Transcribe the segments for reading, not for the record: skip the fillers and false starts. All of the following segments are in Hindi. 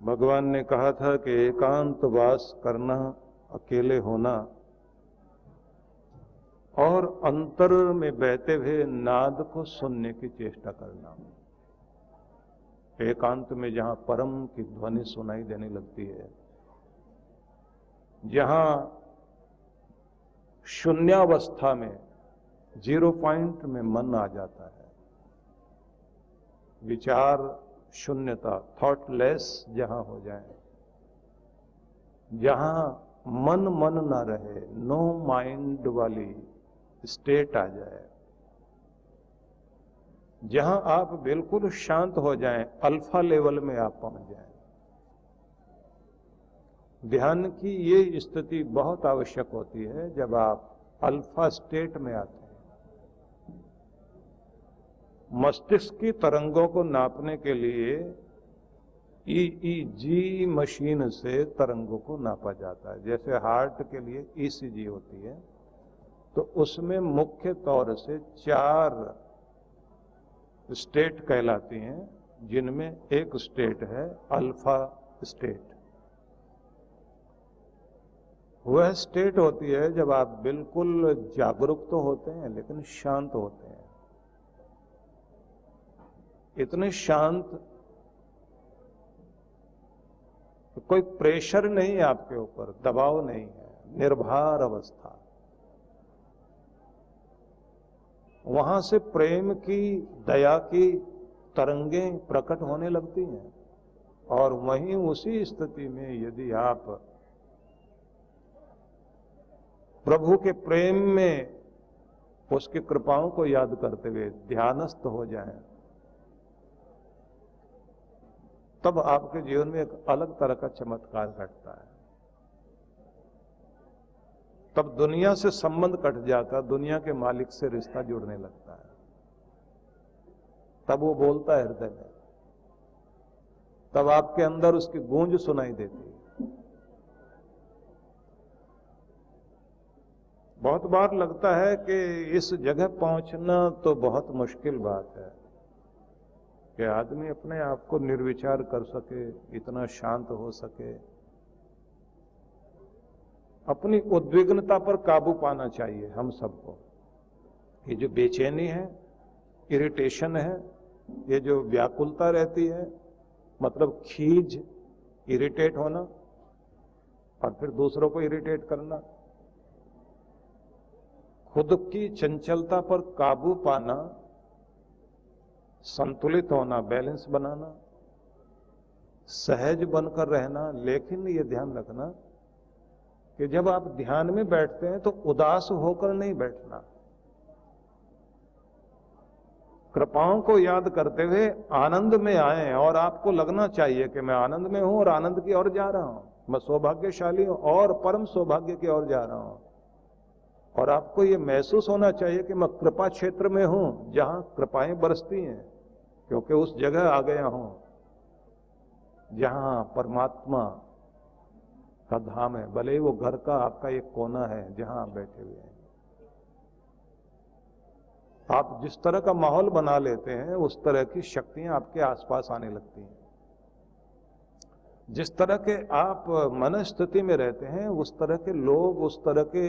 भगवान ने कहा था कि एकांतवास करना, अकेले होना और अंतर में बहते हुए नाद को सुनने की चेष्टा करना। एकांत में जहां परम की ध्वनि सुनाई देने लगती है, जहां शून्यावस्था में, जीरो पॉइंट में मन आ जाता है, विचार शून्यता, थॉटलेस जहां हो जाए, जहां मन ना रहे, नो माइंड वाली स्टेट आ जाए, जहां आप बिल्कुल शांत हो जाएं, अल्फा लेवल में आप पहुंच जाएं। ध्यान की ये स्थिति बहुत आवश्यक होती है जब आप अल्फा स्टेट में आते हैं। मस्तिष्क की तरंगों को नापने के लिए ईईजी मशीन से तरंगों को नापा जाता है। जैसे हार्ट के लिए ईसीजी होती है, तो उसमें मुख्य तौर से 4 स्टेट कहलाती हैं, जिनमें एक स्टेट है अल्फा स्टेट। वह स्टेट होती है जब आप बिल्कुल जागरूक तो होते हैं लेकिन शांत होते हैं, इतने शांत कि कोई प्रेशर नहीं है आपके ऊपर, दबाव नहीं है, निर्भर अवस्था। वहां से प्रेम की, दया की तरंगें प्रकट होने लगती हैं, और वहीं उसी स्थिति में यदि आप प्रभु के प्रेम में उसकी कृपाओं को याद करते हुए ध्यानस्थ हो जाएं, तब आपके जीवन में एक अलग तरह का चमत्कार घटता है। तब दुनिया से संबंध कट जाता, दुनिया के मालिक से रिश्ता जुड़ने लगता है। तब वो बोलता है हृदय में, तब आपके अंदर उसकी गूंज सुनाई देती है। बहुत बार लगता है कि इस जगह पहुंचना तो बहुत मुश्किल बात है कि आदमी अपने आप को निर्विचार कर सके, इतना शांत हो सके। अपनी उद्विग्नता पर काबू पाना चाहिए हम सबको। ये जो बेचैनी है, इरिटेशन है, ये जो व्याकुलता रहती है, मतलब खीज, इरिटेट होना और फिर दूसरों को इरिटेट करना, खुद की चंचलता पर काबू पाना, संतुलित होना, बैलेंस बनाना, सहज बनकर रहना। लेकिन ये ध्यान रखना कि जब आप ध्यान में बैठते हैं तो उदास होकर नहीं बैठना। कृपाओं को याद करते हुए आनंद में आए, और आपको लगना चाहिए कि मैं आनंद में हूं और आनंद की ओर जा रहा हूं, मैं सौभाग्यशाली हूं और परम सौभाग्य की ओर जा रहा हूं। और आपको ये महसूस होना चाहिए कि मैं कृपा क्षेत्र में हूं, जहां कृपाएं बरसती हैं, क्योंकि उस जगह आ गया हूं जहां परमात्मा का धाम है। भले ही वो घर का आपका एक कोना है जहां आप बैठे हुए हैं। आप जिस तरह का माहौल बना लेते हैं, उस तरह की शक्तियां आपके आसपास आने लगती हैं। जिस तरह के आप मन स्थिति में रहते हैं, उस तरह के लोग, उस तरह के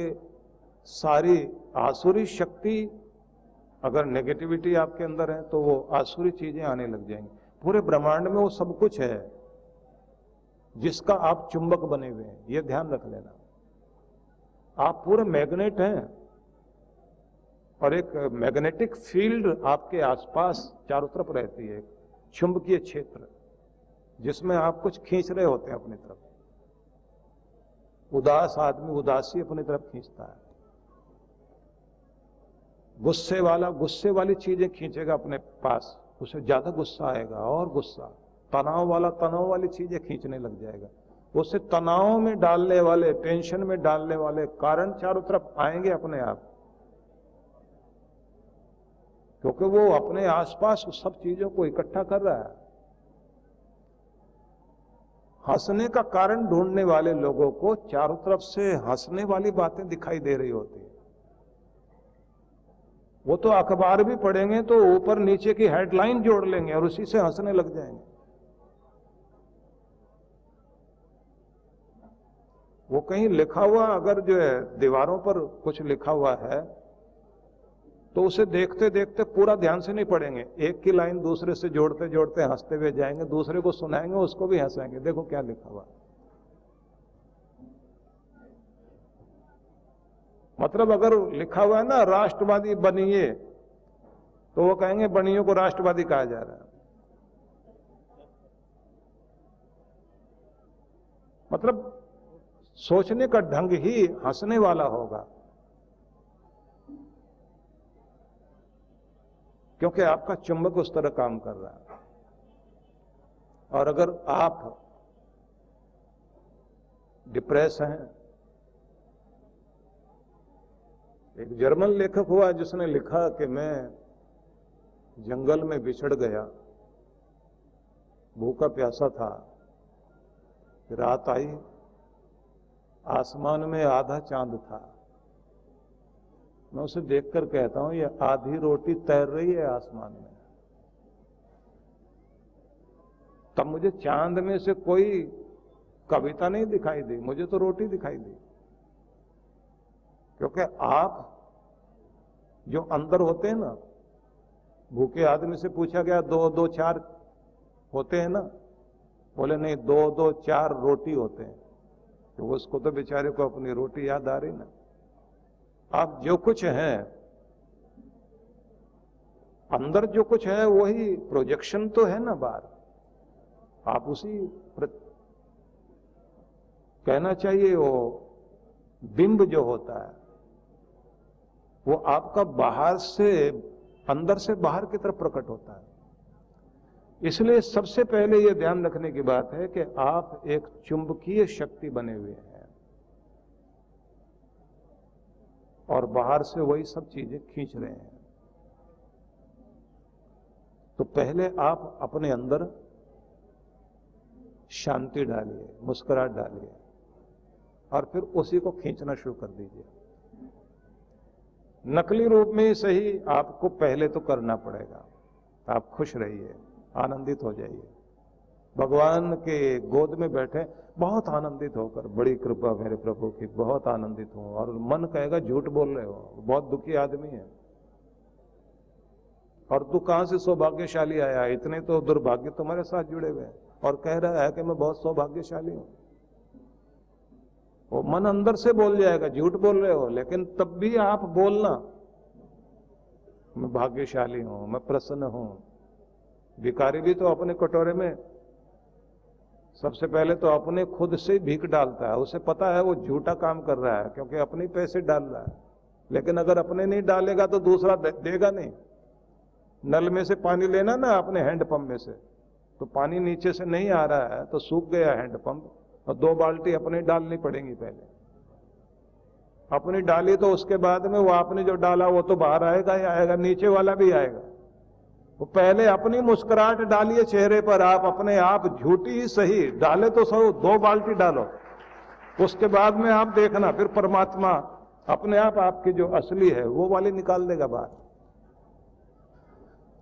सारी आसुरी शक्ति, अगर नेगेटिविटी आपके अंदर है तो वो आसुरी चीजें आने लग जाएंगी। पूरे ब्रह्मांड में वो सब कुछ है जिसका आप चुंबक बने हुए हैं, ये ध्यान रख लेना। आप पूरे मैग्नेट हैं, और एक मैग्नेटिक फील्ड आपके आसपास चारों तरफ रहती है, चुंबकीय क्षेत्र, जिसमें आप कुछ खींच रहे होते हैं अपनी तरफ। उदास आदमी उदासी अपनी तरफ खींचता है, गुस्से वाला गुस्से वाली चीजें खींचेगा अपने पास, उसे ज्यादा गुस्सा आएगा और गुस्सा। तनाव वाला तनाव वाली चीजें खींचने लग जाएगा, उसे तनाव में डालने वाले, टेंशन में डालने वाले कारण चारों तरफ आएंगे अपने आप, क्योंकि वो अपने आसपास उस सब चीजों को इकट्ठा कर रहा है। हंसने का कारण ढूंढने वाले लोगों को चारों तरफ से हंसने वाली बातें दिखाई दे रही होती है। वो तो अखबार भी पढ़ेंगे तो ऊपर नीचे की हेडलाइन जोड़ लेंगे और उसी से हंसने लग जाएंगे। वो कहीं लिखा हुआ अगर जो है दीवारों पर कुछ लिखा हुआ है तो उसे देखते देखते पूरा ध्यान से नहीं पढ़ेंगे, एक की लाइन दूसरे से जोड़ते जोड़ते हंसते हुए जाएंगे, दूसरे को सुनाएंगे, उसको भी हंसाएंगे, देखो क्या लिखा हुआ। मतलब अगर लिखा हुआ है ना राष्ट्रवादी बनिए, तो वो कहेंगे बनियों को राष्ट्रवादी कहा जा रहा है। मतलब सोचने का ढंग ही हंसने वाला होगा, क्योंकि आपका चुंबक उस तरह काम कर रहा है। और अगर आप डिप्रेस हैं, एक जर्मन लेखक हुआ जिसने लिखा कि मैं जंगल में बिछड़ गया, भूखा प्यासा था, रात आई, आसमान में आधा चांद था, मैं उसे देखकर कहता हूं ये आधी रोटी तैर रही है आसमान में। तब मुझे चांद में से कोई कविता नहीं दिखाई दी, मुझे तो रोटी दिखाई दी। क्योंकि आप जो अंदर होते हैं ना, भूखे आदमी से पूछा गया 2 2 4 होते हैं ना, बोले नहीं 2 2 4 रोटी होते हैं। तो उसको तो बेचारे को अपनी रोटी याद आ रही ना। आप जो कुछ हैं अंदर, जो कुछ है वही प्रोजेक्शन तो है ना बाहर, आप उसी कहना चाहिए वो बिंब जो होता है वो आपका बाहर से अंदर से बाहर की तरफ प्रकट होता है। इसलिए सबसे पहले यह ध्यान रखने की बात है कि आप एक चुंबकीय शक्ति बने हुए हैं और बाहर से वही सब चीजें खींच रहे हैं। तो पहले आप अपने अंदर शांति डालिए, मुस्कुराहट डालिए और फिर उसी को खींचना शुरू कर दीजिए। नकली रूप में ही सही, आपको पहले तो करना पड़ेगा। आप खुश रहिए, आनंदित हो जाइए, भगवान के गोद में बैठे बहुत आनंदित होकर, बड़ी कृपा मेरे प्रभु की, बहुत आनंदित हूं। और मन कहेगा झूठ बोल रहे हो, बहुत दुखी आदमी है, और तू कहां से सौभाग्यशाली आया, इतने तो दुर्भाग्य तुम्हारे साथ जुड़े हुए हैं, और कह रहा है कि मैं बहुत सौभाग्यशाली हूं। वो मन अंदर से बोल जाएगा झूठ बोल रहे हो, लेकिन तब भी आप बोलना मैं भाग्यशाली हूं, मैं प्रसन्न हूं। भिखारी भी तो अपने कटोरे में सबसे पहले तो अपने खुद से भीख डालता है, उसे पता है वो झूठा काम कर रहा है क्योंकि अपने पैसे डाल रहा है। लेकिन अगर अपने नहीं डालेगा तो दूसरा देगा नहीं। नल में से पानी लेना ना अपने हैंडपंप में से, तो पानी नीचे से नहीं आ रहा है तो सूख गया हैंडपंप, और 2 बाल्टी अपनी डालनी पड़ेंगी। पहले अपनी डाली तो उसके बाद में वो आपने जो डाला वो तो बाहर आएगा ही आएगा, नीचे वाला भी आएगा। वो पहले अपनी मुस्कुराहट डालिए चेहरे पर, आप अपने आप झूठी ही सही डाले तो सो 2 बाल्टी डालो, उसके बाद में आप देखना फिर परमात्मा अपने आप आपकी जो असली है वो वाली निकाल देगा बाहर।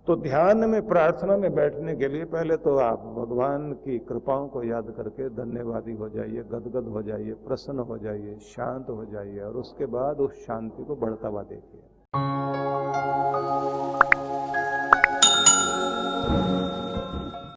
तो ध्यान में, प्रार्थना में बैठने के लिए पहले तो आप भगवान की कृपाओं को याद करके धन्यवादी हो जाइए, गदगद हो जाइए, प्रसन्न हो जाइए, शांत हो जाइए, और उसके बाद उस शांति को बढ़ता हुआ देखिए।